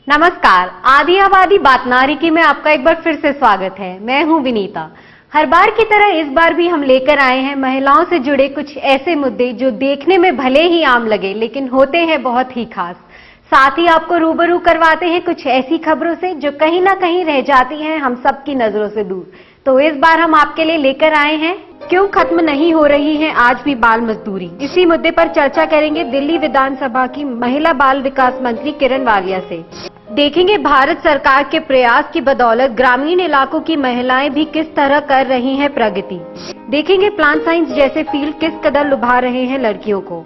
नमस्कार, आदि आबादी बात नारी में आपका एक बार फिर से स्वागत है। मैं हूं विनीता। हर बार की तरह इस बार भी हम लेकर आए हैं महिलाओं से जुड़े कुछ ऐसे मुद्दे जो देखने में भले ही आम लगे लेकिन होते हैं बहुत ही खास। साथ ही आपको रूबरू करवाते हैं कुछ ऐसी खबरों से जो कहीं ना कहीं रह जाती हैं हम सबकी नजरों से दूर। तो इस बार हम आपके लिए लेकर आए हैं क्यों खत्म नहीं हो रही है आज भी बाल मजदूरी। इसी मुद्दे पर चर्चा करेंगे दिल्ली विधानसभा की महिला बाल विकास मंत्री किरण वालिया से। देखेंगे भारत सरकार के प्रयास की बदौलत ग्रामीण इलाकों की महिलाएं भी किस तरह कर रही हैं प्रगति। देखेंगे प्लांट साइंस जैसे फील्ड किस कदर लुभा रहे हैं लड़कियों को।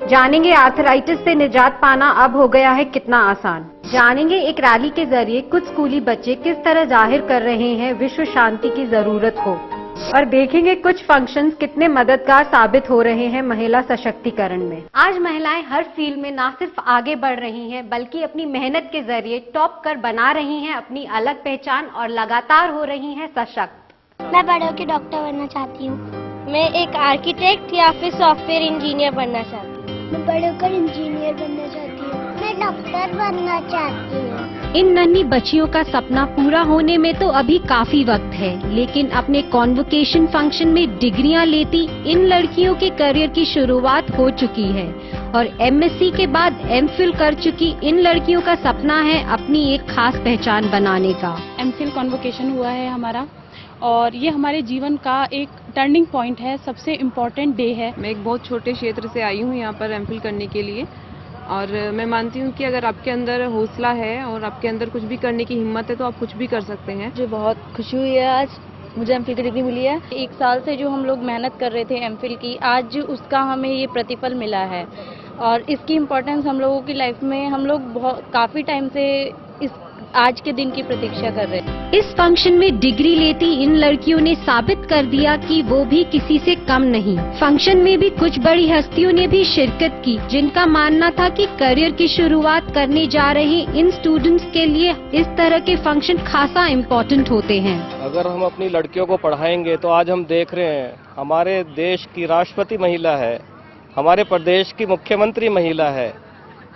जानेंगे आर्थराइटिस से निजात पाना अब हो गया है कितना आसान। जानेंगे एक रैली के जरिए कुछ स्कूली बच्चे किस तरह जाहिर कर रहे हैं विश्व शांति की जरूरत को। और देखेंगे कुछ फंक्शंस कितने मददगार साबित हो रहे हैं महिला सशक्तिकरण में। आज महिलाएं हर फील्ड में न सिर्फ आगे बढ़ रही हैं बल्कि अपनी मेहनत के जरिए टॉप कर बना रही हैं अपनी अलग पहचान और लगातार हो रही हैं सशक्त। मैं बड़े होकर डॉक्टर बनना चाहती हूँ। मैं एक आर्किटेक्ट या फिर सॉफ्टवेयर इंजीनियर बनना चाहती हूँ। मैं बड़े होकर इंजीनियर बनना चाहती हूँ। मैं डॉक्टर बनना चाहती हूँ। इन नन्ही बच्चियों का सपना पूरा होने में तो अभी काफी वक्त है, लेकिन अपने कॉन्वोकेशन फंक्शन में डिग्रियां लेती इन लड़कियों के करियर की शुरुआत हो चुकी है और एमएससी के बाद एमफिल कर चुकी इन लड़कियों का सपना है अपनी एक खास पहचान बनाने का। एमफिल कॉन्वोकेशन हुआ है हमारा और ये हमारे जीवन का एक टर्निंग पॉइंट है, सबसे इम्पोर्टेंट डे है। मैं एक बहुत छोटे क्षेत्र से आई हूँ यहाँ पर एमफिल करने के लिए और मैं मानती हूँ कि अगर आपके अंदर हौसला है और आपके अंदर कुछ भी करने की हिम्मत है तो आप कुछ भी कर सकते हैं। मुझे बहुत खुशी हुई है आज मुझे एमफिल की डिग्री मिली है। एक साल से जो हम लोग मेहनत कर रहे थे एमफिल की, आज उसका हमें ये प्रतिफल मिला है और इसकी इम्पोर्टेंस हम लोगों की लाइफ में हम लोग बहुत काफी टाइम से इस आज के दिन की प्रतीक्षा कर रहे हैं। इस फंक्शन में डिग्री लेती इन लड़कियों ने साबित कर दिया कि वो भी किसी से कम नहीं। फंक्शन में भी कुछ बड़ी हस्तियों ने भी शिरकत की जिनका मानना था कि करियर की शुरुआत करने जा रहे इन स्टूडेंट्स के लिए इस तरह के फंक्शन खासा इम्पोर्टेंट होते हैं। अगर हम अपनी लड़कियों को पढ़ाएंगे तो आज हम देख रहे हैं हमारे देश की राष्ट्रपति महिला है, हमारे प्रदेश की मुख्यमंत्री महिला है।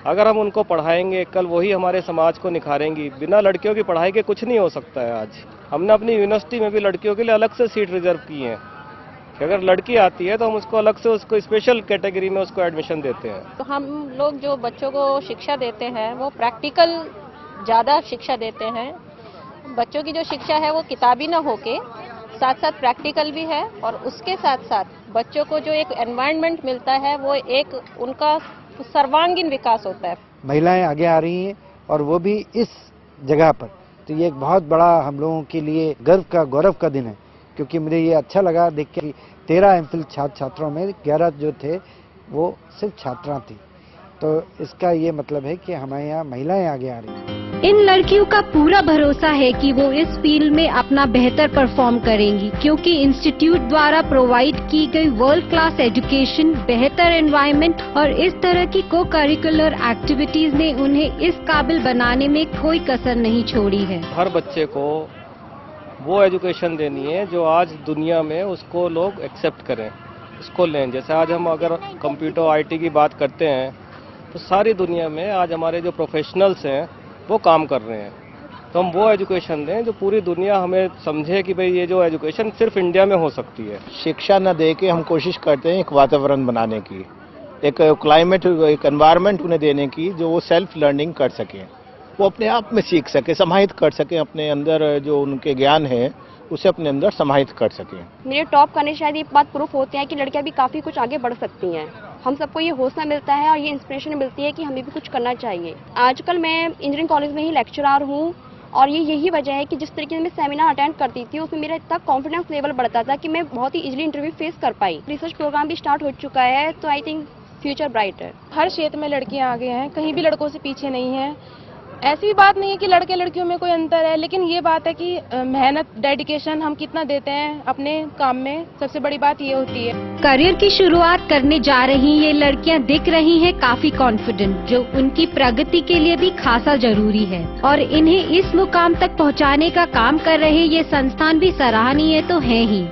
अगर हम उनको पढ़ाएंगे कल वही हमारे समाज को निखारेंगी। बिना लड़कियों की पढ़ाई के कुछ नहीं हो सकता है। आज हमने अपनी यूनिवर्सिटी में भी लड़कियों के लिए अलग से सीट रिजर्व की हैं कि अगर लड़की आती है तो हम उसको अलग से उसको स्पेशल कैटेगरी में उसको एडमिशन देते हैं। तो हम लोग जो बच्चों को शिक्षा देते हैं वो प्रैक्टिकल ज़्यादा शिक्षा देते हैं। बच्चों की जो शिक्षा है वो किताबी ना होके साथ साथ प्रैक्टिकल भी है और उसके साथ साथ बच्चों को जो एक एनवायरनमेंट मिलता है वो एक उनका सर्वांगीण विकास होता है। महिलाएं आगे आ रही हैं और वो भी इस जगह पर, तो ये एक बहुत बड़ा हम लोगों के लिए गौरव का दिन है। क्योंकि मुझे ये अच्छा लगा देख के 13 एमफिल छात्रों में 11 जो थे वो सिर्फ छात्रा थी। तो इसका ये मतलब है कि हमारे यहाँ महिलाएं आगे आ रही हैं। इन लड़कियों का पूरा भरोसा है कि वो इस फील्ड में अपना बेहतर परफॉर्म करेंगी क्योंकि इंस्टीट्यूट द्वारा प्रोवाइड की गई वर्ल्ड क्लास एजुकेशन, बेहतर एनवायरनमेंट और इस तरह की को करिकुलर एक्टिविटीज ने उन्हें इस काबिल बनाने में कोई कसर नहीं छोड़ी है। हर बच्चे को वो एजुकेशन देनी है जो आज दुनिया में उसको लोग एक्सेप्ट करें, उसको लें। जैसे आज हम अगर कंप्यूटर आईटी की बात करते हैं तो सारी दुनिया में आज हमारे जो प्रोफेशनल्स हैं वो काम कर रहे हैं। तो हम वो एजुकेशन दें जो पूरी दुनिया हमें समझे कि भाई ये जो एजुकेशन सिर्फ इंडिया में हो सकती है। शिक्षा न दे के हम कोशिश करते हैं एक वातावरण बनाने की, एक क्लाइमेट, एक एनवायरनमेंट उन्हें देने की जो वो सेल्फ लर्निंग कर सकें, वो अपने आप में सीख सके, समाहित कर सकें, अपने अंदर जो उनके ज्ञान है उसे अपने अंदर समाहित कर सकें। मेरे टॉप करने से शायद ये बात प्रूफ होती है कि लड़कियां भी काफ़ी कुछ आगे बढ़ सकती हैं। हम सबको ये हौसला मिलता है और ये इंस्पिरेशन मिलती है कि हमें भी कुछ करना चाहिए। आजकल मैं इंजीनियरिंग कॉलेज में ही लेक्चरर हूँ और ये यही वजह है कि जिस तरीके से मैं सेमिनार अटेंड करती थी उसमें मेरा इतना कॉन्फिडेंस लेवल बढ़ता था कि मैं बहुत ही इजीली इंटरव्यू फेस कर पाई। रिसर्च प्रोग्राम भी स्टार्ट हो चुका है तो आई थिंक फ्यूचर ब्राइट है। हर क्षेत्र में लड़कियां आगे हैं, कहीं भी लड़कों से पीछे नहीं है। ऐसी बात नहीं है कि लड़के लड़कियों में कोई अंतर है, लेकिन ये बात है कि मेहनत, डेडिकेशन हम कितना देते हैं अपने काम में, सबसे बड़ी बात ये होती है। करियर की शुरुआत करने जा रही ये लड़कियां दिख रही हैं काफी कॉन्फिडेंट, जो उनकी प्रगति के लिए भी खासा जरूरी है और इन्हें इस मुकाम तक पहुंचाने का काम कर रहे ये संस्थान भी सराहनीय तो है ही।